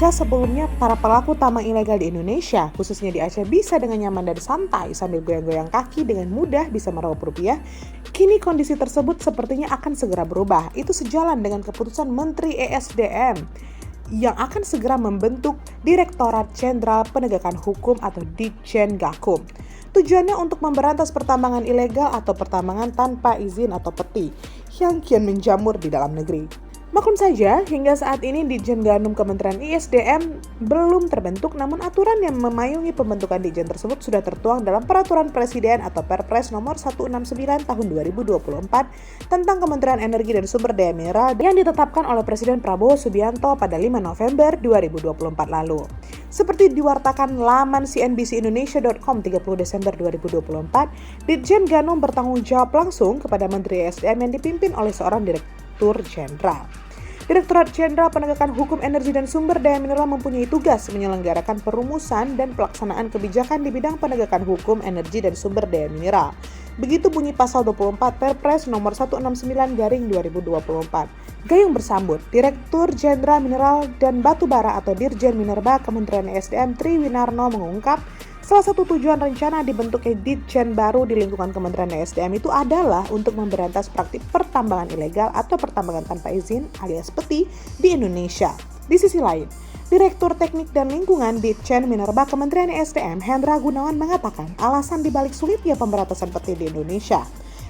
Jika sebelumnya para pelaku tambang ilegal di Indonesia, khususnya di Aceh, bisa dengan nyaman dan santai sambil goyang-goyang kaki dengan mudah bisa meraup rupiah, kini kondisi tersebut sepertinya akan segera berubah. Itu sejalan dengan keputusan Menteri ESDM yang akan segera membentuk Direktorat Jenderal Penegakan Hukum atau Ditjen Gakum. Tujuannya untuk memberantas pertambangan ilegal atau pertambangan tanpa izin atau peti yang kian menjamur di dalam negeri. Maklum saja, hingga saat ini Ditjen Gakum Kementerian ISDM belum terbentuk, namun aturan yang memayungi pembentukan Ditjen tersebut sudah tertuang dalam Peraturan Presiden atau Perpres nomor 169 tahun 2024 tentang Kementerian Energi dan Sumber Daya Mineral yang ditetapkan oleh Presiden Prabowo Subianto pada 5 November 2024 lalu. Seperti diwartakan laman cnbcindonesia.com 30 Desember 2024, Ditjen Gakum bertanggung jawab langsung kepada Menteri ISDM yang dipimpin oleh seorang Direktur Jenderal. Direktorat Jenderal Penegakan Hukum Energi dan Sumber Daya Mineral mempunyai tugas menyelenggarakan perumusan dan pelaksanaan kebijakan di bidang penegakan hukum energi dan sumber daya mineral. Begitu bunyi pasal 24 Perpres nomor 169/2024. Gayung bersambut, Direktur Jenderal Mineral dan Batubara atau Dirjen Minerba Kementerian ESDM Tri Winarno mengungkap, salah satu tujuan rencana dibentuknya Ditjen baru di lingkungan Kementerian ESDM itu adalah untuk memberantas praktik pertambangan ilegal atau pertambangan tanpa izin alias peti di Indonesia. Di sisi lain, Direktur Teknik dan Lingkungan Ditjen Minerba Kementerian ESDM Hendra Gunawan mengatakan alasan dibalik sulitnya pemberantasan peti di Indonesia.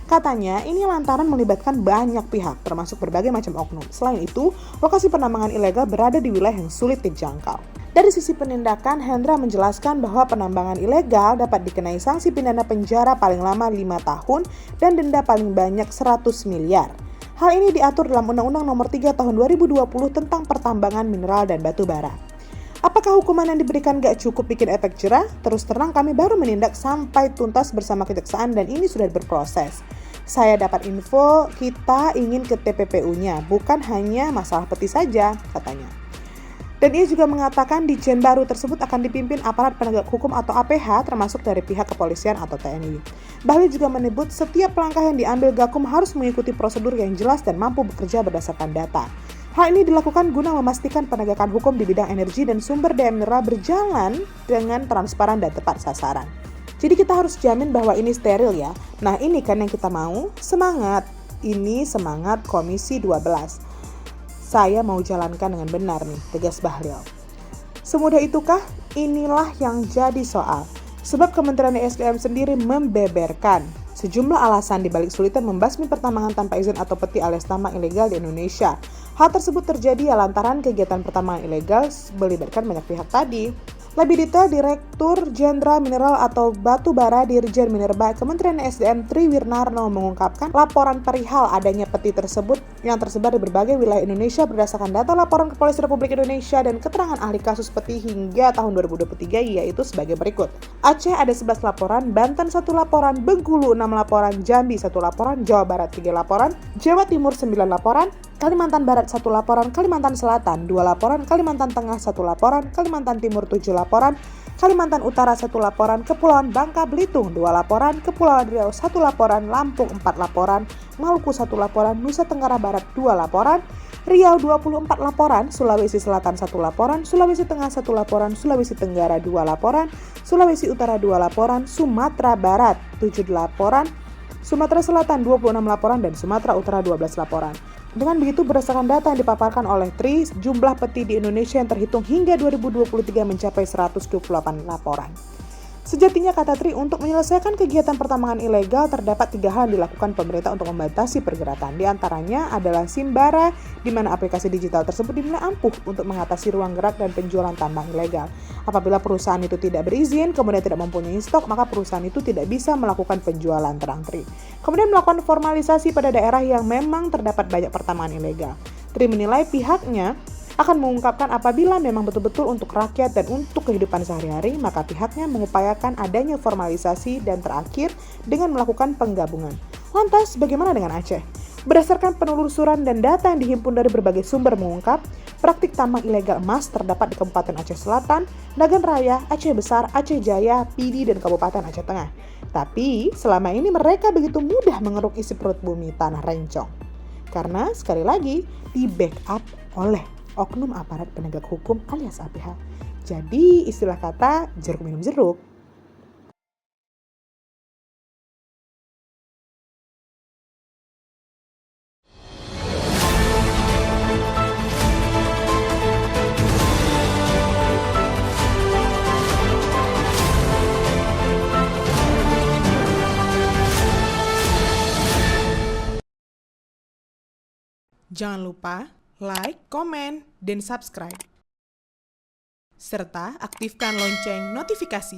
Katanya, ini lantaran melibatkan banyak pihak, termasuk berbagai macam oknum. Selain itu, lokasi penambangan ilegal berada di wilayah yang sulit dijangkau. Dari sisi penindakan, Hendra menjelaskan bahwa penambangan ilegal dapat dikenai sanksi pidana penjara paling lama 5 tahun dan denda paling banyak 100 miliar. Hal ini diatur dalam Undang-Undang Nomor 3 Tahun 2020 tentang pertambangan mineral dan batu bara. Apakah hukuman yang diberikan gak cukup bikin efek jerah? Terus terang kami baru menindak sampai tuntas bersama kejaksaan dan ini sudah berproses. Saya dapat info kita ingin ke TPPU-nya, bukan hanya masalah peti saja, katanya. Dan ia juga mengatakan Ditjen baru tersebut akan dipimpin aparat penegak hukum atau APH termasuk dari pihak kepolisian atau TNI. Bahlil juga menyebut setiap langkah yang diambil Gakum harus mengikuti prosedur yang jelas dan mampu bekerja berdasarkan data. Hal ini dilakukan guna memastikan penegakan hukum di bidang energi dan sumber daya mineral berjalan dengan transparan dan tepat sasaran. Jadi kita harus jamin bahwa ini steril ya. Nah ini kan yang kita mau, semangat. Ini semangat Komisi 12. Saya mau jalankan dengan benar nih, tegas Bahlil. Semudah itukah? Inilah yang jadi soal. Sebab Kementerian ESDM sendiri membeberkan sejumlah alasan dibalik sulitnya membasmi pertambangan tanpa izin atau peti alias tambang ilegal di Indonesia. Hal tersebut terjadi lantaran kegiatan pertambangan ilegal melibatkan banyak pihak tadi. Lebih detail, Direktur Jenderal Mineral atau Batu Bara Dirjen Minerba Kementerian ESDM Tri Winarno mengungkapkan laporan perihal adanya peti tersebut yang tersebar di berbagai wilayah Indonesia berdasarkan data laporan Kepolisian Republik Indonesia dan keterangan ahli kasus peti hingga tahun 2023 yaitu sebagai berikut. Aceh ada 11 laporan, Banten 1 laporan, Bengkulu 6 laporan, Jambi 1 laporan, Jawa Barat 3 laporan, Jawa Timur 9 laporan, Kalimantan Barat 1 laporan, Kalimantan Selatan 2 laporan, Kalimantan Tengah 1 laporan, Kalimantan Timur 7 laporan, Kalimantan Utara 1 laporan, Kepulauan Bangka Belitung 2 laporan, Kepulauan Riau 1 laporan, Lampung 4 laporan, Maluku 1 laporan, Nusa Tenggara Barat 2 laporan, Riau 24 laporan, Sulawesi Selatan 1 laporan, Sulawesi Tengah 1 laporan, Sulawesi Tenggara 2 laporan, Sulawesi Utara 2 laporan, Sumatera Barat 7 laporan, Sumatera Selatan 26 laporan, dan Sumatera Utara 12 laporan. Dengan begitu, berdasarkan data yang dipaparkan oleh Tri, jumlah peti di Indonesia yang terhitung hingga 2023 mencapai 128 laporan. Sejatinya, kata Tri, untuk menyelesaikan kegiatan pertambangan ilegal terdapat 3 hal yang dilakukan pemerintah untuk membatasi pergerakan. Di antaranya adalah Simbara, di mana aplikasi digital tersebut dinilai ampuh untuk mengatasi ruang gerak dan penjualan tambang ilegal. Apabila perusahaan itu tidak berizin, kemudian tidak mempunyai stok, maka perusahaan itu tidak bisa melakukan penjualan, terang Tri. Kemudian melakukan formalisasi pada daerah yang memang terdapat banyak pertambangan ilegal. Tri menilai pihaknya akan mengungkapkan apabila memang betul-betul untuk rakyat dan untuk kehidupan sehari-hari, maka pihaknya mengupayakan adanya formalisasi dan terakhir dengan melakukan penggabungan. Lantas, bagaimana dengan Aceh? Berdasarkan penelusuran dan data yang dihimpun dari berbagai sumber mengungkap, praktik tambang ilegal emas terdapat di Kabupaten Aceh Selatan, Nagan Raya, Aceh Besar, Aceh Jaya, Pidi, dan Kabupaten Aceh Tengah. Tapi, selama ini mereka begitu mudah mengeruk isi perut bumi tanah rencong. Karena, sekali lagi, di backup oleh oknum aparat penegak hukum alias APH. Jadi istilah kata jeruk minum jeruk. Jangan lupa like, komen, dan subscribe. Serta aktifkan lonceng notifikasi